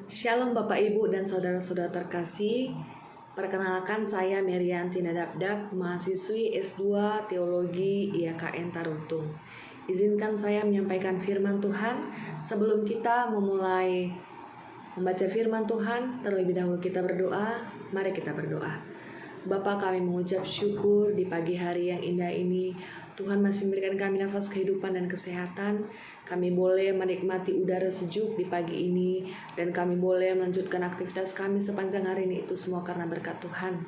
Shalom Bapak Ibu dan Saudara-saudara terkasih. Perkenalkan saya Merianti Nadabdab, mahasiswi S2 Teologi IAKN Taruntung. Izinkan saya menyampaikan firman Tuhan. Sebelum kita memulai membaca firman Tuhan, terlebih dahulu kita berdoa. Mari kita berdoa. Bapa, kami mengucap syukur di pagi hari yang indah ini. Tuhan masih memberikan kami nafas kehidupan dan kesehatan. Kami boleh menikmati udara sejuk di pagi ini, dan kami boleh melanjutkan aktivitas kami sepanjang hari ini. Itu semua karena berkat Tuhan.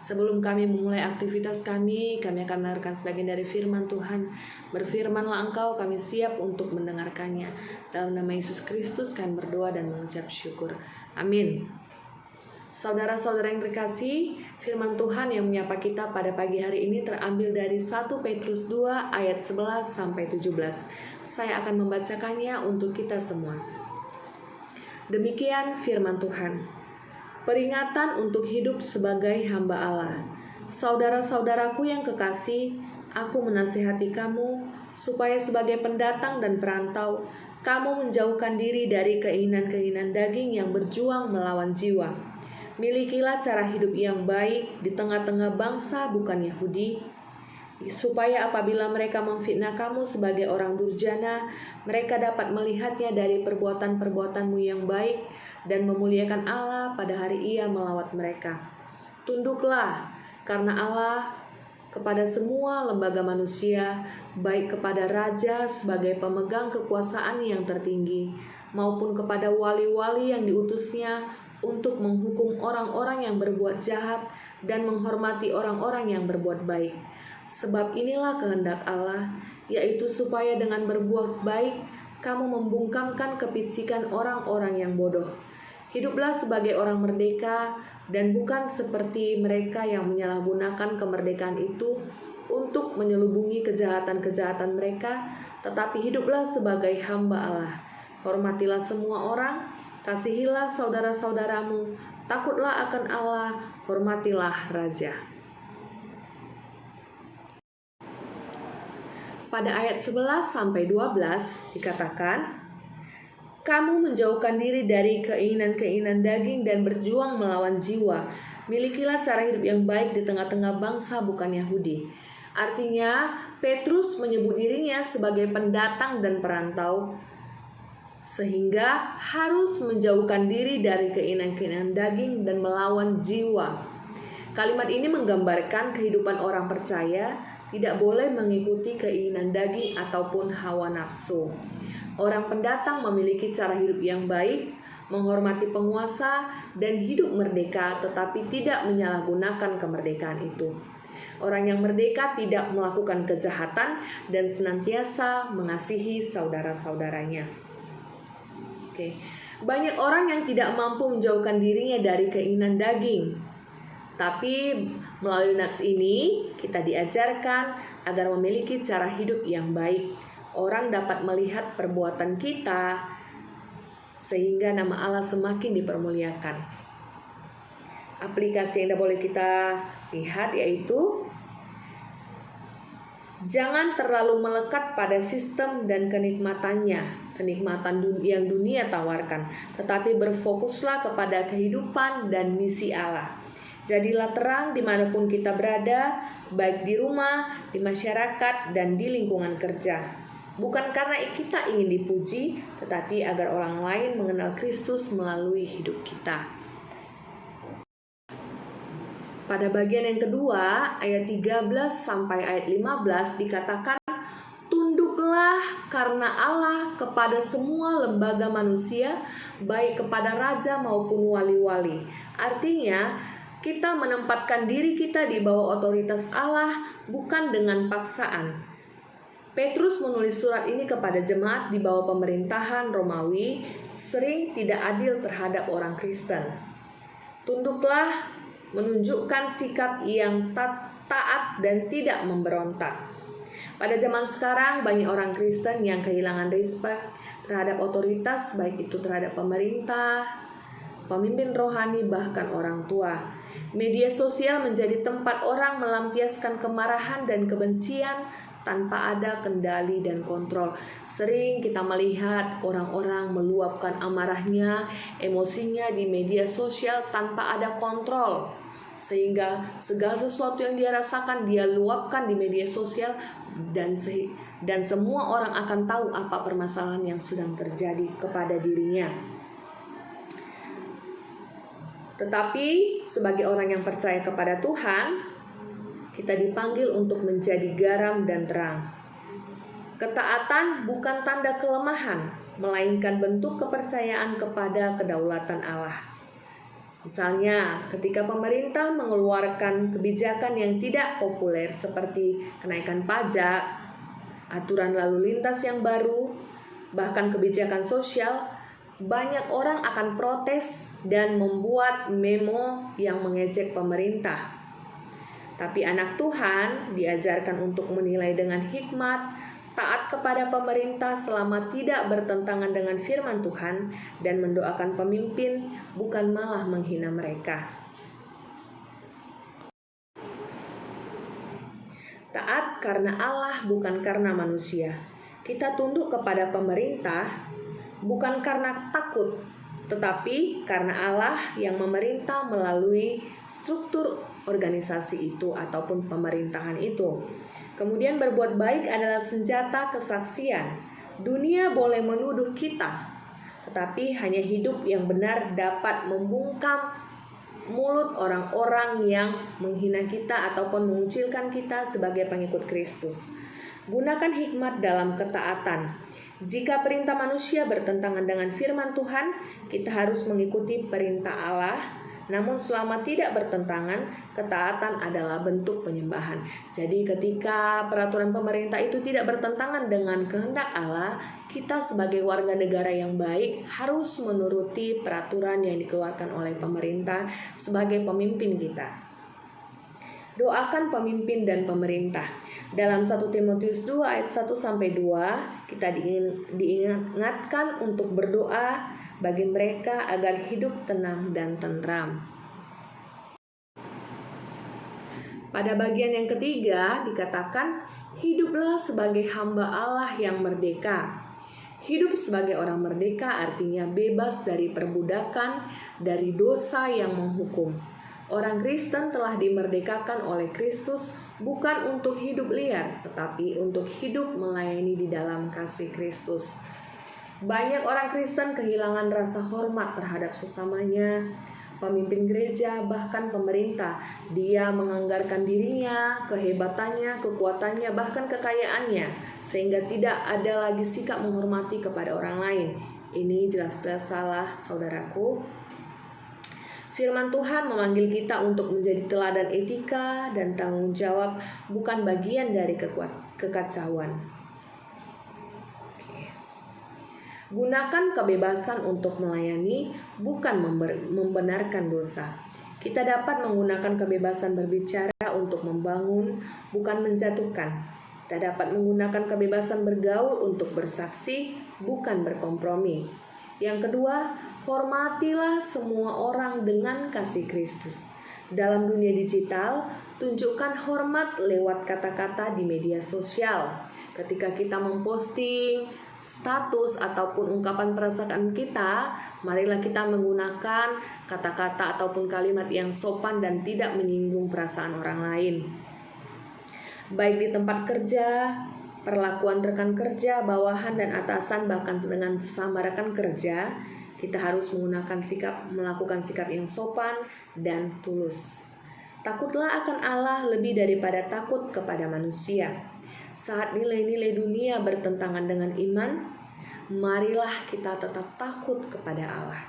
Sebelum kami memulai aktivitas kami akan mendengarkan sebagian dari firman Tuhan. Berfirmanlah Engkau, kami siap untuk mendengarkannya. Dalam nama Yesus Kristus kami berdoa dan mengucap syukur. Amin. Saudara-saudara yang terkasih, firman Tuhan yang menyapa kita pada pagi hari ini terambil dari 1 Petrus 2 ayat 11 sampai 17. Saya akan membacakannya untuk kita semua. Demikian firman Tuhan. Peringatan untuk hidup sebagai hamba Allah. Saudara-saudaraku yang kekasih, aku menasihati kamu supaya sebagai pendatang dan perantau, kamu menjauhkan diri dari keinginan-keinginan daging yang berjuang melawan jiwa. Milikilah cara hidup yang baik di tengah-tengah bangsa bukan Yahudi, supaya apabila mereka memfitnah kamu sebagai orang durjana, mereka dapat melihatnya dari perbuatan-perbuatanmu yang baik dan memuliakan Allah pada hari Ia melawat mereka. Tunduklah karena Allah kepada semua lembaga manusia, baik kepada raja sebagai pemegang kekuasaan yang tertinggi, maupun kepada wali-wali yang diutusnya untuk menghukum orang-orang yang berbuat jahat dan menghormati orang-orang yang berbuat baik. Sebab inilah kehendak Allah, yaitu supaya dengan berbuat baik kamu membungkamkan kepicikan orang-orang yang bodoh. Hiduplah sebagai orang merdeka dan bukan seperti mereka yang menyalahgunakan kemerdekaan itu untuk menyelubungi kejahatan-kejahatan mereka, tetapi hiduplah sebagai hamba Allah. Hormatilah semua orang, kasihilah saudara-saudaramu, takutlah akan Allah, hormatilah raja. Pada ayat 11 sampai 12 dikatakan, kamu menjauhkan diri dari keinginan-keinginan daging dan berjuang melawan jiwa. Milikilah cara hidup yang baik di tengah-tengah bangsa bukan Yahudi. Artinya, Petrus menyebut dirinya sebagai pendatang dan perantau, sehingga harus menjauhkan diri dari keinginan-keinginan daging dan melawan jiwa. Kalimat ini menggambarkan kehidupan orang percaya tidak boleh mengikuti keinginan daging ataupun hawa nafsu. Orang pendatang memiliki cara hidup yang baik, menghormati penguasa, dan hidup merdeka, tetapi tidak menyalahgunakan kemerdekaan itu. Orang yang merdeka tidak melakukan kejahatan dan senantiasa mengasihi saudara-saudaranya. Banyak orang yang tidak mampu menjauhkan dirinya dari keinginan daging. Tapi melalui nats ini kita diajarkan agar memiliki cara hidup yang baik. Orang dapat melihat perbuatan kita sehingga nama Allah semakin dipermuliakan. Aplikasi yang boleh kita lihat yaitu jangan terlalu melekat pada sistem dan kenikmatannya, kenikmatan yang dunia tawarkan, tetapi berfokuslah kepada kehidupan dan misi Allah. Jadilah terang dimanapun kita berada, baik di rumah, di masyarakat, dan di lingkungan kerja. Bukan karena kita ingin dipuji, tetapi agar orang lain mengenal Kristus melalui hidup kita. Pada bagian yang kedua, ayat 13 sampai ayat 15 dikatakan, tunduklah karena Allah kepada semua lembaga manusia, baik kepada raja maupun wali-wali. Artinya, kita menempatkan diri kita di bawah otoritas Allah, bukan dengan paksaan. Petrus menulis surat ini kepada jemaat di bawah pemerintahan Romawi, sering tidak adil terhadap orang Kristen. Tunduklah menunjukkan sikap yang taat dan tidak memberontak. Pada zaman sekarang, banyak orang Kristen yang kehilangan respek terhadap otoritas, baik itu terhadap pemerintah, pemimpin rohani, bahkan orang tua. Media sosial menjadi tempat orang melampiaskan kemarahan dan kebencian tanpa ada kendali dan kontrol. Sering kita melihat orang-orang meluapkan amarahnya, emosinya di media sosial tanpa ada kontrol. Sehingga segala sesuatu yang dia rasakan dia luapkan di media sosial dan semua orang akan tahu apa permasalahan yang sedang terjadi kepada dirinya. Tetapi sebagai orang yang percaya kepada Tuhan, kita dipanggil untuk menjadi garam dan terang. Ketaatan bukan tanda kelemahan, melainkan bentuk kepercayaan kepada kedaulatan Allah. Misalnya, ketika pemerintah mengeluarkan kebijakan yang tidak populer seperti kenaikan pajak, aturan lalu lintas yang baru, bahkan kebijakan sosial, banyak orang akan protes dan membuat memo yang mengejek pemerintah. Tapi anak Tuhan diajarkan untuk menilai dengan hikmat, taat kepada pemerintah selama tidak bertentangan dengan firman Tuhan, dan mendoakan pemimpin, bukan malah menghina mereka. Taat karena Allah, bukan karena manusia. Kita tunduk kepada pemerintah bukan karena takut, tetapi karena Allah yang memerintah melalui struktur organisasi itu ataupun pemerintahan itu. Kemudian berbuat baik adalah senjata kesaksian. Dunia boleh menuduh kita, tetapi hanya hidup yang benar dapat membungkam mulut orang-orang yang menghina kita ataupun mengucilkan kita sebagai pengikut Kristus. Gunakan hikmat dalam ketaatan. Jika perintah manusia bertentangan dengan firman Tuhan, kita harus mengikuti perintah Allah. Namun selama tidak bertentangan, ketaatan adalah bentuk penyembahan. Jadi ketika peraturan pemerintah itu tidak bertentangan dengan kehendak Allah, kita sebagai warga negara yang baik harus menuruti peraturan yang dikeluarkan oleh pemerintah sebagai pemimpin kita. Doakan pemimpin dan pemerintah. Dalam 1 Timotius 2 ayat 1-2, kita diingatkan untuk berdoa bagi mereka agar hidup tenang dan tentram. Pada bagian yang ketiga dikatakan, hiduplah sebagai hamba Allah yang merdeka. Hidup sebagai orang merdeka artinya bebas dari perbudakan, dari dosa yang menghukum. Orang Kristen telah dimerdekakan oleh Kristus bukan untuk hidup liar, tetapi untuk hidup melayani di dalam kasih Kristus. Banyak orang Kristen kehilangan rasa hormat terhadap sesamanya, pemimpin gereja, bahkan pemerintah. Dia menganggarkan dirinya, kehebatannya, kekuatannya, bahkan kekayaannya, sehingga tidak ada lagi sikap menghormati kepada orang lain. Ini jelas-jelas salah, saudaraku. Firman Tuhan memanggil kita untuk menjadi teladan etika dan tanggung jawab, bukan bagian dari kekacauan. Gunakan kebebasan untuk melayani, bukan membenarkan dosa. Kita dapat menggunakan kebebasan berbicara untuk membangun, bukan menjatuhkan. Kita dapat menggunakan kebebasan bergaul untuk bersaksi, bukan berkompromi. Yang kedua, hormatilah semua orang dengan kasih Kristus. Dalam dunia digital, tunjukkan hormat lewat kata-kata di media sosial. Ketika kita memposting status ataupun ungkapan perasaan kita, marilah kita menggunakan kata-kata ataupun kalimat yang sopan dan tidak menyinggung perasaan orang lain. Baik di tempat kerja, perlakuan rekan kerja, bawahan dan atasan, bahkan dengan sesama rekan kerja, kita harus melakukan sikap yang sopan dan tulus. Takutlah akan Allah lebih daripada takut kepada manusia. Saat nilai-nilai dunia bertentangan dengan iman, marilah kita tetap takut kepada Allah.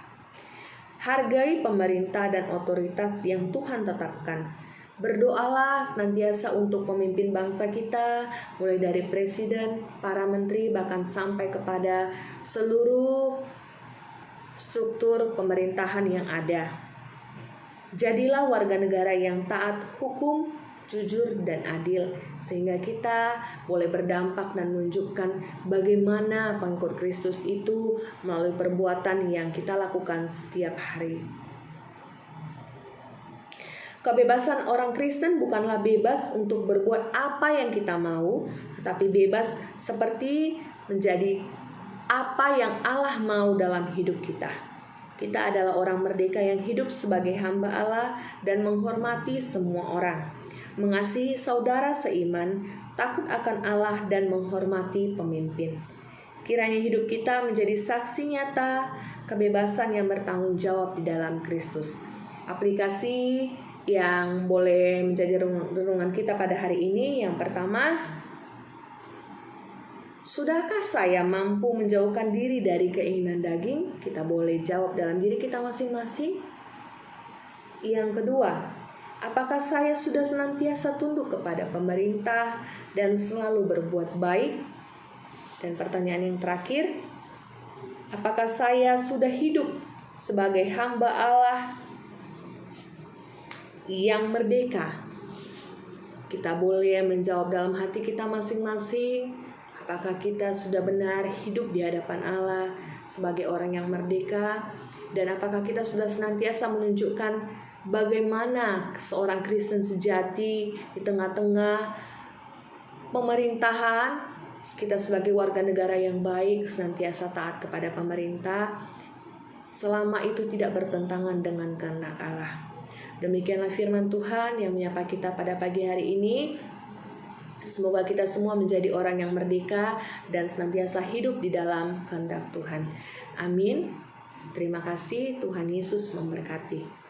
Hargai pemerintah dan otoritas yang Tuhan tetapkan. Berdoalah senantiasa untuk pemimpin bangsa kita, mulai dari presiden, para menteri, bahkan sampai kepada seluruh struktur pemerintahan yang ada. Jadilah warga negara yang taat hukum, jujur dan adil, sehingga kita boleh berdampak dan menunjukkan bagaimana pengikut Kristus itu melalui perbuatan yang kita lakukan setiap hari. Kebebasan orang Kristen bukanlah bebas untuk berbuat apa yang kita mau, tapi bebas seperti menjadi apa yang Allah mau dalam hidup kita. Kita adalah orang merdeka yang hidup sebagai hamba Allah dan menghormati semua orang, mengasihi saudara seiman, takut akan Allah dan menghormati pemimpin. Kiranya hidup kita menjadi saksi nyata kebebasan yang bertanggung jawab di dalam Kristus. Aplikasi yang boleh menjadi renungan kita pada hari ini, yang pertama, sudahkah saya mampu menjauhkan diri dari keinginan daging? Kita boleh jawab dalam diri kita masing-masing. Yang kedua, apakah saya sudah senantiasa tunduk kepada pemerintah dan selalu berbuat baik? Dan pertanyaan yang terakhir, apakah saya sudah hidup sebagai hamba Allah yang merdeka? Kita boleh menjawab dalam hati kita masing-masing, apakah kita sudah benar hidup di hadapan Allah sebagai orang yang merdeka, dan apakah kita sudah senantiasa menunjukkan bagaimana seorang Kristen sejati di tengah-tengah pemerintahan. Kita sebagai warga negara yang baik senantiasa taat kepada pemerintah selama itu tidak bertentangan dengan kehendak Allah. Demikianlah firman Tuhan yang menyapa kita pada pagi hari ini. Semoga kita semua menjadi orang yang merdeka dan senantiasa hidup di dalam kehendak Tuhan. Amin. Terima kasih, Tuhan Yesus memberkati.